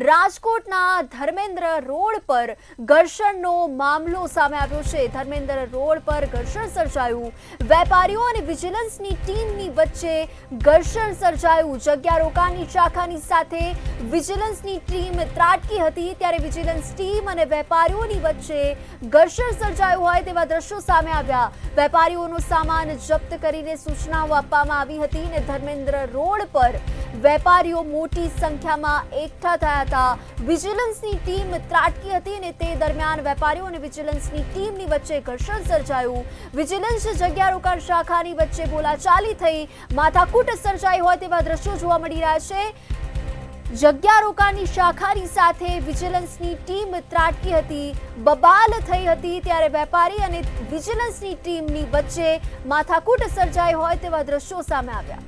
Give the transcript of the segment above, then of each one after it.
રાજકોટના ધર્મેન્દ્ર રોડ પર ઘર્ષણનો મામલો સામે આવ્યો છે। ધર્મેન્દ્ર રોડ પર ઘર્ષણ સર્જાયું। વેપારીઓ અને વિજિલન્સની ટીમની વચ્ચે ઘર્ષણ સર્જાયું। જગ્યા રોકાણની શાખાની સાથે વિજિલન્સની ટીમ ત્રાટકી હતી, ત્યારે વિજિલન્સ ટીમ અને વેપારીઓની વચ્ચે ઘર્ષણ સર્જાયું હોય તેવા દ્રશ્યો સામે આવ્યા। વેપારીઓનો સામાન જપ્ત કરીને સૂચનાઓ આપવામાં આવી હતી અને ધર્મેન્દ્ર રોડ પર વેપારીઓ મોટી સંખ્યામાં એકઠા થયા હતા। વિજિલન્સની ટીમ ત્રાટકી હતી અને તે દરમિયાન વેપારીઓ અને વિજિલન્સની ટીમની વચ્ચે ઘર્ષણ સર્જાયું। વિજિલન્સ જગ્યા રોકાણ શાખાની વચ્ચે બોલાચાલી થઈ, માથાકૂટ સર્જાઈ હોય તેવા દ્રશ્યો જોવા મળી રહ્યા છે। જગ્યા રોકાણની શાખાની સાથે વિજિલન્સની ટીમ ત્રાટકી હતી, બબાલ થઈ હતી, ત્યારે વેપારી અને વિજિલન્સની ટીમની વચ્ચે માથાકૂટ સર્જાઈ હોય તેવા દ્રશ્યો સામે આવ્યા।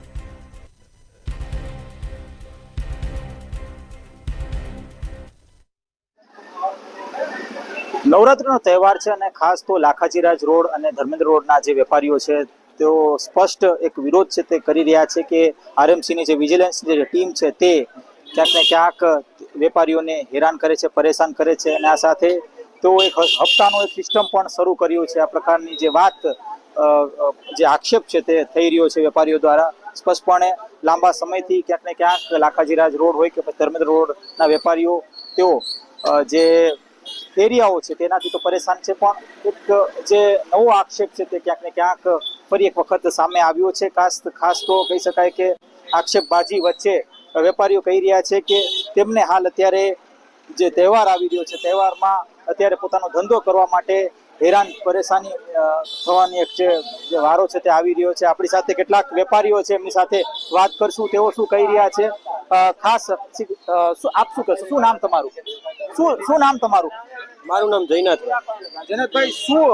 નવરાત્રીનો તહેવાર છે અને ખાસ તો લાખાજીરાજ રોડ અને ધર્મેન્દ્ર રોડના જે વેપારીઓ છે તેઓ સ્પષ્ટ એક વિરોધ છે તે કરી રહ્યા છે કે આરએમસીની જે વિજિલન્સની જે ટીમ છે તે ક્યાંક ને ક્યાંક વેપારીઓને હેરાન કરે છે, પરેશાન કરે છે અને આ સાથે તેઓ એક હપ્તાનો એક સિસ્ટમ પણ શરૂ કર્યો છે। આ પ્રકારની જે વાત જે આક્ષેપ છે તે થઈ રહ્યો છે વેપારીઓ દ્વારા। સ્પષ્ટપણે લાંબા સમયથી ક્યાંક ને ક્યાંક લાખાજીરાજ રોડ હોય કે ધર્મેન્દ્ર રોડના વેપારીઓ તેઓ જે એરિયાઓ છે તેનાથી તો પરેશાન છે, પણ એક જે નવો આક્ષેપ છે તે ક્યાંક ને ક્યાંક ફરી એક વખત સામે આવ્યો છે। ખાસ તો કહી શકાય કે આક્ષેપબાજી વચ્ચે વેપારીઓ કહી રહ્યા છે કે તેમને હાલ અત્યારે જે તહેવાર આવી રહ્યો છે તહેવારમાં અત્યારે પોતાનો ધંધો કરવા માટે હેરાન પરેશાની થવાની એક જે વારો છે તે આવી રહ્યો છે। આપણી સાથે કેટલાક વેપારીઓ છે, એમની સાથે વાત કરશું, તેઓ શું કહી રહ્યા છે। ખાસ આપ શું કહેશો? શું નામ તમારું? શું નામ તમારું? મારું નામ જયનાથ। જયનાથભાઈ, શું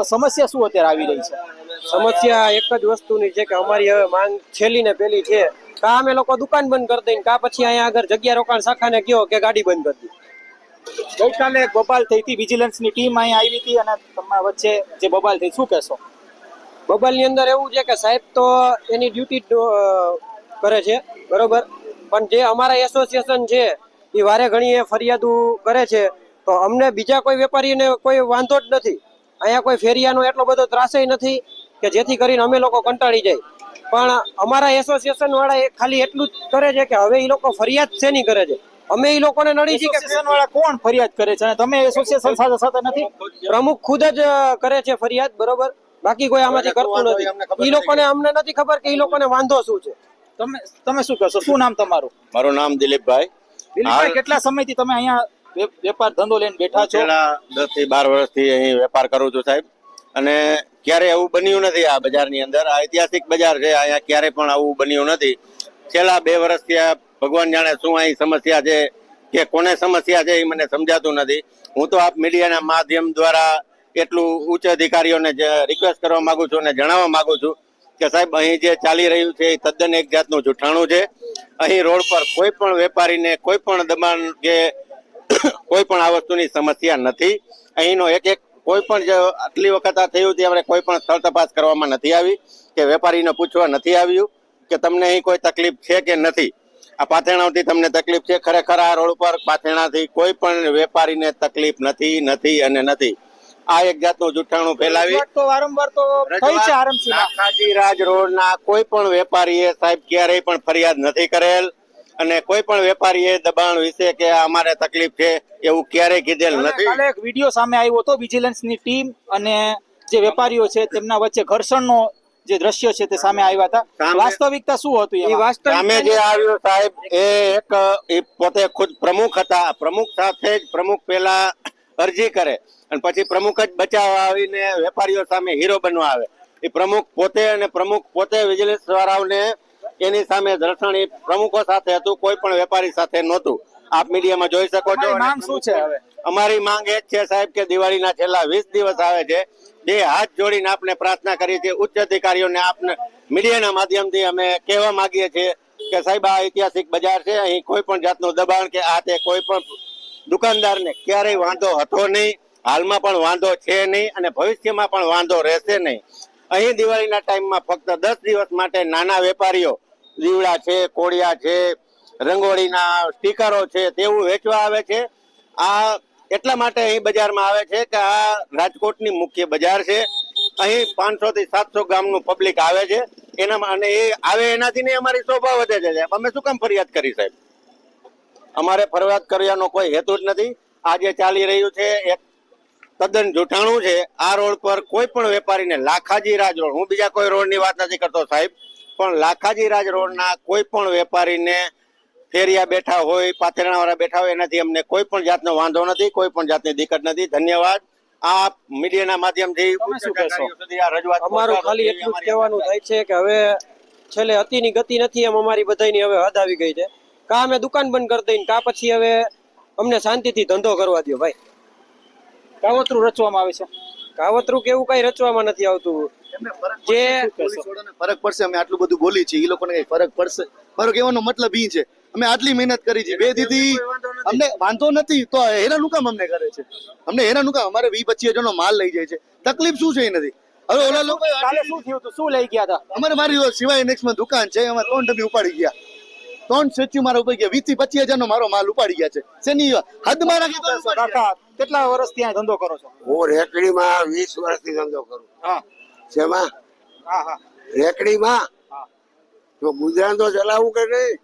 સમસ્યા શું અત્યારે આવી રહી છે? સમસ્યા એક જ વસ્તુની છે કે અમારી હવે માંગ છેલ્લી ને પેલી છે, કા અમે લોકો દુકાન બંધ કરી દઈએ, કા પછી અહીંયા આગળ જગ્યા રોકાણ શાખાને કહો કે ગાડી બંધ કરી દે। ગઈકાલે બબાલ થઈ હતી, વિજિલન્સની ટીમ અહીંયા આવી હતી અને તમારા વચ્ચે જે બબાલ થઈ, શું કહેશો? બબાલની અંદર એવું છે કે સાહેબ તો એની ડ્યુટી કરે છે, બરોબર, પણ જે અમારા એસોસિએશન છે એ વારે ઘણી ફરિયાદો કરે છે, તો અમને બીજા કોઈ વેપારીને કોઈ વાંધો જ નથી। અહીંયા કોઈ ફેરિયાનો એટલો બધો ત્રાસય નથી કે જેથી કરીને અમે લોકો કંટાળી જાય, પણ અમારા એસોસિએશન વાળા ખાલી એટલું જ કરે છે કે હવે એ લોકો ફરિયાદ શેની કરે છે, અમે એ લોકોને નડી છીએ કે એસોસિએશન વાળા કોણ ફરિયાદ કરે છે અને તમે એસોસિએશન સાથે નથી? પ્રમુખ ખુદ જ કરે છે ફરિયાદ, બરોબર, બાકી કોઈ આમાંથી કરતું નથી। એ લોકોને અમને નથી ખબર કે એ લોકોને વાંધો શું છે। તમે શું કહેશો? શું નામ તમારું? મારું નામ દિલીપભાઈ। દિલીપભાઈ, કેટલા સમયથી તમે અહીંયા વેપાર ધંધો લઈને બેઠા છો? છેલ્લા 10 થી 12 વર્ષથી અહીં વેપાર કરું છું સાહેબ, અને ક્યારે એવું બન્યું નથી આ બજારની અંદર। આ ઐતિહાસિક બજાર છે, અહીંયા ક્યારે પણ આવું બન્યું નથી। છેલ્લા 2 વર્ષથી આ ભગવાન જાણે શું અહીં સમસ્યા છે કે કોને સમસ્યા છે એ મને સમજાતું નથી। હું તો આપ મીડિયાના માધ્યમ દ્વારા એટલું ઉચ્ચ અધિકારીઓને રિક્વેસ્ટ કરવા માંગુ છું અને જણાવવા માંગુ છું કે સાહેબ અહીં જે ચાલી રહ્યું છે એ તદ્દન એક જાતનું જૂઠાણું છે। અહીં રોડ પર કોઈ પણ વેપારીને કોઈ પણ દબાણ કે કોઈ પણ આ વસ્તુની સમસ્યા નથી। અહીંનો એક કોઈ પણ આટલી વખત આ થયું ત્યારે કોઈ પણ સ્થળ તપાસ કરવામાં નથી આવી કે વેપારીને પૂછવા નથી આવ્યું કે તમને અહીં કોઈ તકલીફ છે કે નથી। આ પાથેણાથી તમને તકલીફ છે? ખરેખર આ રોડ પર પાથેણાથી કોઈ પણ વેપારીને તકલીફ નથી અને નથી। આ એક જાતનું જૂઠાણું ફેલાવી વારંવાર તો થઈ છે આરએમસી લાખાજીરાજ રોડના કોઈ પણ વેપારીએ સાહેબ ક્યારેય પણ ફરિયાદ નથી કરેલ અને કોઈ પણ વેપારીએ દબાણ વિશે કે અમારે તકલીફ છે એવું ક્યારેય કીધેલ નથી। કાલે એક વિડીયો સામે આવ્યો હતો, વિજિલન્સની ટીમ અને જે વેપારીઓ છે તેમના વચ્ચે ઘર્ષણનો જે દ્રશ્ય છે તે સામે આવ્યા હતા। વાસ્તવિકતા શું હતું? સામે જે આવ્યું સાહેબ એ પોતે ખુદ પ્રમુખ હતા, પ્રમુખ સાથે જ પ્રમુખ પહેલા અરજી કરે અને પછી પ્રમુખ જ બચાવવા આવીને વેપારીઓ સામે હીરો બનવા આવે। એ પ્રમુખ પોતે વિજિલન્સ વાળાઓને એની સામે ઘર્ષણ એ પ્રમુખો સાથે હતું, કોઈ પણ વેપારી સાથે નહોતું। આપ મીડિયામાં જોઈ શકો છો। માંગ શું છે હવે? અમારી માંગ એ જ છે સાહેબ કે દિવાળીના છેલ્લા 20 દિવસ આવે છે, 2 હાથ જોડીને આપણે પ્રાર્થના કરીએ છીએ ઉચ્ચ અધિકારીઓને, આપને મીડિયાના માધ્યમથી અમે કહેવા માંગીએ છીએ કે સાહેબ આ ઐતિહાસિક બજાર છે, અહીં કોઈ પણ જાતનું દબાણ કે આ તે કોઈ પણ દુકાનદારને ક્યારેય વાંધો હતો નહીં, હાલમાં પણ વાંધો છે નહીં અને ભવિષ્યમાં પણ વાંધો રહેશે નહીં। અહીં દિવાળીના ટાઈમમાં ફક્ત 10 દિવસ માટે નાના વેપારીઓ દીવડા છે, કોળિયા છે, રંગોળીના સ્ટીકરો છે તેવું વેચવા આવે છે. આ એટલા માટે અહીં બજારમાં આવે છે કે આ રાજકોટની મુખ્ય બજાર છે. અહીં 500 થી 700 ગામનું પબ્લિક આવે છે. એના અને એ આવે એનાથી ને અમારી શોભા વધે છે. અમે શું કામ ફરિયાદ કરી સાહેબ? અમારે ફરિયાદ કરવાનો કોઈ હેતુ જ નથી. આ જે ચાલી રહ્યું છે એક તદ્દન જૂઠાણું છે. આ રોડ પર કોઈ પણ વેપારીને લાખાજી રાજ રોડ, હું બીજા કોઈ રોડની વાત નથી કરતો સાહેબ, પણ લાખાજી રાજ રોડના કોઈ પણ વેપારીને ફેરિયા બેઠા હોય, પાથરણાવાળા બેઠા હોય, એનાથી અમને કોઈ પણ જાતનો વાંધો નથી, કોઈ પણ જાતની દિક્કત નથી. ધન્યવાદ. આ મીડિયાના માધ્યમથી સુધી આ રજૂઆત અમારું ખાલી એટલું જ કહેવાનું થાય છે કે હવે છેલ્લે અતિની ગતિ નથી, એમ અમારી બધાની હવે હદ આવી ગઈ છે. કા અમે દુકાન બંધ કરી દઈને કા પછી હવે અમને શાંતિથી ધંધો કરવા દો ભાઈ. કાવતરું રચવામાં આવે છે. કાવતરું કે એવું કઈ રચવામાં નથી આવતું. જે ફરક પડશે, અમે આટલું બધું બોલી છે, એ લોકોને કઈ ફરક પડશે? મારો કહેવાનો મતલબ ઈ છે, અમે આટલી મહેનત કરી છે, બે દીદી અમને વાંધો નથી, તો હેરાન હું કામ અમને કરે છે? અમને હેરાન હું કામ? અમારે 20-25 હજારનો માલ લઈ જાય છે, તકલીફ શું છે એ નથી. હવે ઓલા લોકો કાલે શું થયું હતું? શું લઈ ગયા હતા? અમારે મારી સિવાય નેક્સમાં દુકાન છે, એમાં 3 ડબ્બી ઉપાડી ગયા, 3 સ્ટેચ્યુ મારા ઉપર ગયા, 20 થી 25 હજારનો મારો માલ ઉપાડી ગયા છે. શેની હદમાં રાખી તો કાકા કેટલા વર્ષથી ત્યાં ધંધો કરો છો? હું રેકડીમાં 20 વર્ષથી ધંધો કરું. હા શેમાં? હા હા. રેકડીમાં. તો ગુજરાત તો ચલાવવું કે નહીં?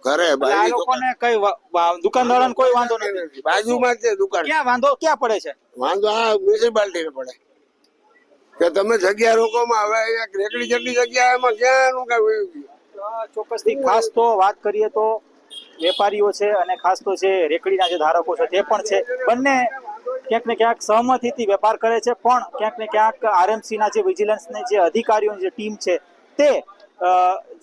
ઘરે આ લોકોને કઈ દુકાનદારોને કોઈ વાંધો નથી. બાજુમાં જ છે દુકાન. ક્યાં વાંધો ક્યાં પડે છે? વાંધો આ મ્યુનિસિપાલિટી ને પડે કે તમે જગ્યા રોકોમાં. હવે અહીંયા રેકડી જેટલી જગ્યા એમાં ક્યાંનું કઈ ચોક્કસથી ખાસ તો વાત કરીએ તો વેપારીઓ છે અને ખાસ તો જે રેકડીના જે ધારકો છે તે પણ છે, બંને ક્યાંક ને ક્યાંક સહમતિથી વેપાર કરે છે. પણ ક્યાંક ને ક્યાંક આરએમસીના જે વિજિલન્સની જે અધિકારીઓની જે ટીમ છે તે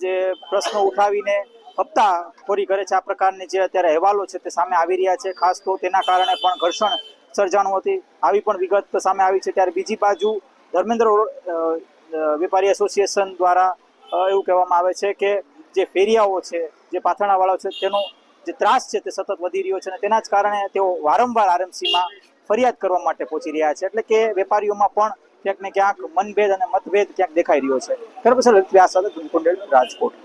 જે પ્રશ્નો ઉઠાવીને હપ્તાખોરી કરે છે. આ પ્રકારની જે અત્યારે અહેવાલો છે તે સામે આવી રહ્યા છે. ખાસ તો તેના કારણે પણ ઘર્ષણ સર્જાણું હતી, આવી પણ વિગત સામે આવી છે. ત્યારે બીજી બાજુ ધર્મેન્દ્ર વેપારી એસોસિએશન દ્વારા એવું કહેવામાં આવે છે કે જે ફેરિયાઓ છે, જે પાથરણાવાળાઓ છે, તેનો જે ત્રાસ છે તે સતત વધી રહ્યો છે અને તેના જ કારણે તેઓ વારંવાર આરએમસીમાં ફરિયાદ કરવા માટે પહોંચી રહ્યા છે. એટલે કે વેપારીઓમાં પણ ક્યાંક ને ક્યાંક મનભેદ અને મતભેદ ક્યાંક દેખાઈ રહ્યો છે. ત્યાર પછી રાજકોટ.